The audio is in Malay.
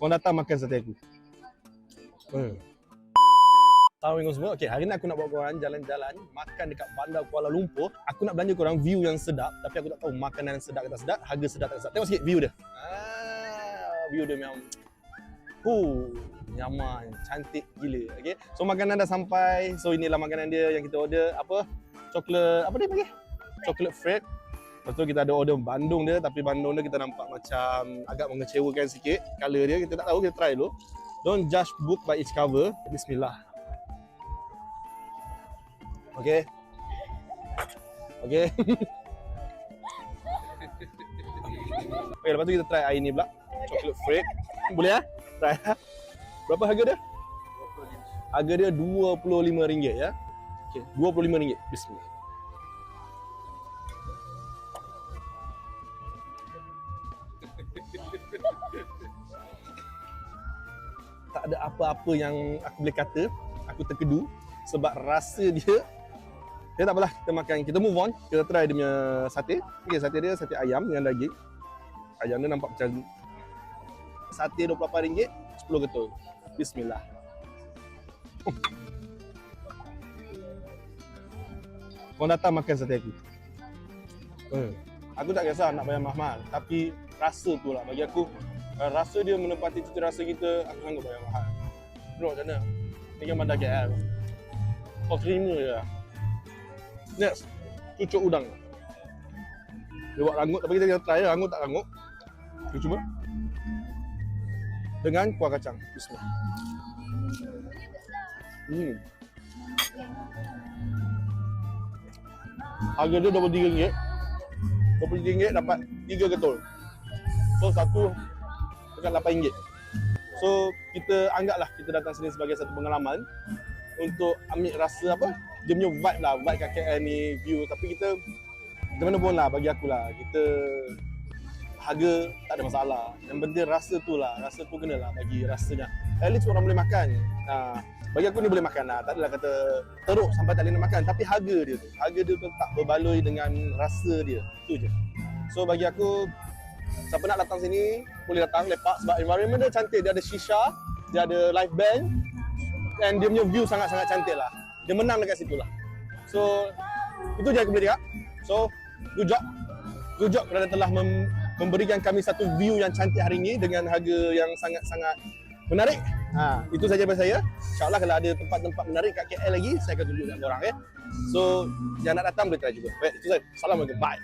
Korang datang makan sate aku. Assalamualaikum semua. Okay, hari ni aku nak bawa korang jalan-jalan makan dekat Bandar Kuala Lumpur. Aku nak belanja korang view yang sedap, tapi aku tak tahu makanan sedap ke tak sedap, harga sedap tak sedap. Tengok sikit view dia. View dia memang nyaman, cantik gila. Okay, so makanan dah sampai. So inilah makanan dia yang kita order. Apa? Coklat, apa dia panggil? Coklat Fred. Lepas tu kita ada order bandung dia, tapi bandung dia kita nampak macam agak mengecewakan sikit. Color dia kita tak tahu, kita try dulu. Don't judge book by its cover. Bismillah. Okay. Okay. Okay, lepas tu kita try air ni pula. Coklat Fred. Boleh lah? Try lah. Berapa harga dia? Harga dia RM25 ya. Okay, RM25. Bismillah. Tak ada apa-apa yang aku boleh kata. Aku terkedu sebab rasa dia tak apalah, kita makan, kita move on. Kita try dia punya sate. Okay, sate dia sate ayam dengan daging. Ayam dia nampak macam sate RM28, 10 ketul. Bismillah. Korang datang makan sate aku. Aku tak kisah nak bayar mahal, tapi rasa tu lah bagi aku. Rasa dia menepati cita rasa kita, aku sanggup bayar mahal. Bro, macam mana? Ni kan Bandar KL. Kau terima je lah. Next, cucuk udang. Dia buat rangut, tapi kita try rangut tak rangut. Kita cuba. Dengan kuah kacang. Bismillah. Harga dia RM23. RM23 dapat 3 ketul. So satu dekat RM8. So kita anggaplah kita datang sini sebagai satu pengalaman untuk ambil rasa apa, dia punya vibe lah, vibe kat KL ni, view. Tapi kita macam mana pun lah, bagi aku lah, kita harga tak ada masalah. Yang penting rasa tu lah, rasa tu kena lah bagi rasanya. At least orang boleh makan. Bagi aku ni boleh makan lah, tak adalah kata teruk sampai tak boleh nak makan. Tapi harga dia tu tak berbaloi dengan rasa dia, tu je. So bagi aku, siapa nak datang sini, boleh datang lepak sebab environment dia cantik. Dia ada shisha, dia ada live band, dan dia punya view sangat-sangat cantik lah. Dia menang dekat situ lah. So, itu je aku boleh cakap. So, good job kerana telah memberikan kami satu view yang cantik hari ini dengan harga yang sangat-sangat menarik. Itu saja daripada saya. InsyaAllah kalau ada tempat-tempat menarik kat KL lagi, saya akan tunjuk kat korang. So, yang nak datang boleh try juga. Baik, itu saja. Assalamualaikum. Bye.